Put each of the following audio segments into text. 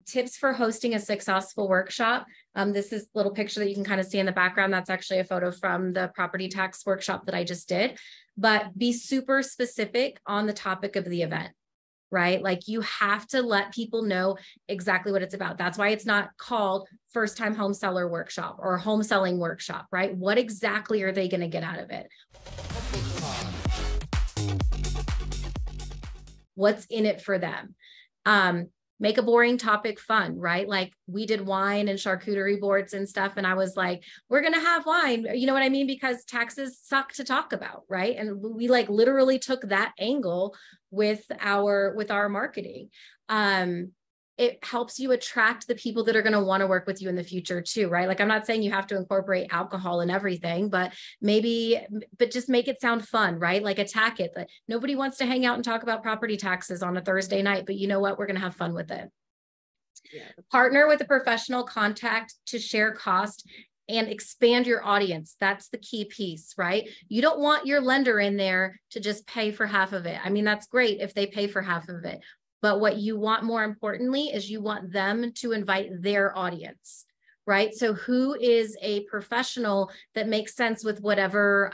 tips for hosting a successful workshop. This is a little picture that you can kind of see in the background. That's actually a photo from the property tax workshop that I just did. But be super specific on the topic of the event, right? Like you have to let people know exactly what it's about. That's why it's not called first time home seller workshop or home selling workshop, right? What exactly are they going to get out of it? What's in it for them? Make a boring topic fun, right? Like we did wine and charcuterie boards and stuff. And I was like, we're going to have wine. You know what I mean? Because taxes suck to talk about, right? And we like literally took that angle with our marketing. It helps you attract the people that are going to want to work with you in the future too, right? Like I'm not saying you have to incorporate alcohol and everything, but just make it sound fun, right? Like attack it. Like, nobody wants to hang out and talk about property taxes on a Thursday night, but you know what? We're going to have fun with it. Yeah. Partner with a professional contact to share cost and expand your audience. That's the key piece, right? You don't want your lender in there to just pay for half of it. I mean, that's great if they pay for half of it. But what you want more importantly is you want them to invite their audience, right? So who is a professional that makes sense with whatever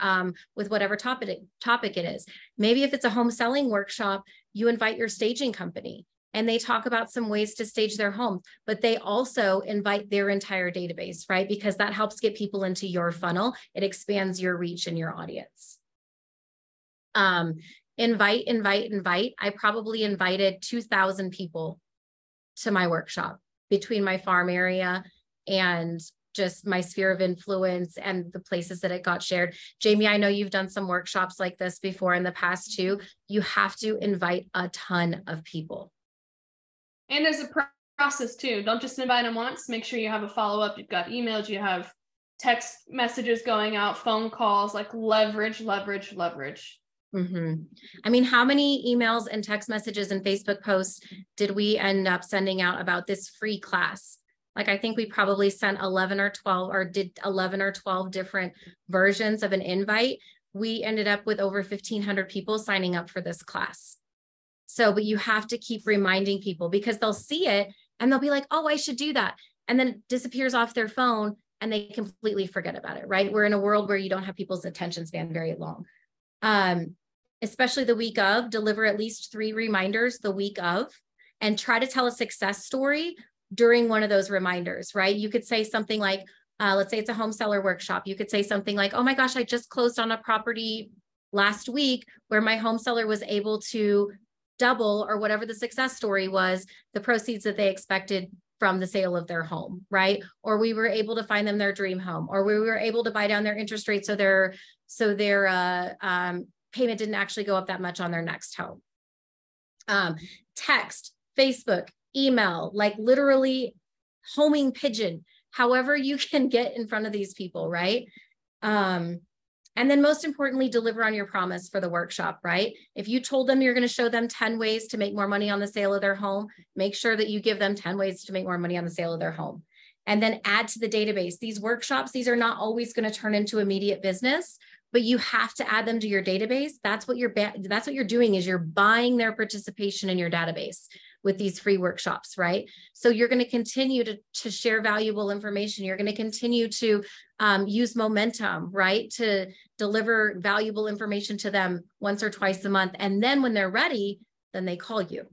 topic it is? Maybe if it's a home selling workshop, you invite your staging company and they talk about some ways to stage their home, but they also invite their entire database, right? Because that helps get people into your funnel. It expands your reach and your audience. Invite. I probably invited 2,000 people to my workshop between my farm area and just my sphere of influence and the places that it got shared. Jamie, I know you've done some workshops like this before in the past too. You have to invite a ton of people. And there's a process too. Don't just invite them once. Make sure you have a follow-up. You've got emails, you have text messages going out, phone calls, like leverage. Mm-hmm. I mean, how many emails and text messages and Facebook posts did we end up sending out about this free class? Like, I think we probably sent 11 or 12 or did 11 or 12 different versions of an invite. We ended up with over 1,500 people signing up for this class. So, but you have to keep reminding people because they'll see it and they'll be like, oh, I should do that. And then it disappears off their phone and they completely forget about it, right? We're in a world where you don't have people's attention span very long. Especially the week of, deliver at least 3 reminders the week of, and try to tell a success story during one of those reminders, right? You could say something like, let's say it's a home seller workshop. You could say something like, oh my gosh, I just closed on a property last week where my home seller was able to double, or whatever the success story was, the proceeds that they expected from the sale of their home, right? Or we were able to find them their dream home, or we were able to buy down their interest rate so their payment didn't actually go up that much on their next home. Text, Facebook, email, like literally homing pigeon, however you can get in front of these people, right? And then most importantly, deliver on your promise for the workshop, right? If you told them you're going to show them 10 ways to make more money on the sale of their home, make sure that you give them 10 ways to make more money on the sale of their home. And then add to the database. These workshops, these are not always going to turn into immediate business, but you have to add them to your database. That's what you're doing, is you're buying their participation in your database with these free workshops, right? So you're going to continue to share valuable information. You're going to continue to use momentum, right? To deliver valuable information to them once or twice a month. And then when they're ready, then they call you,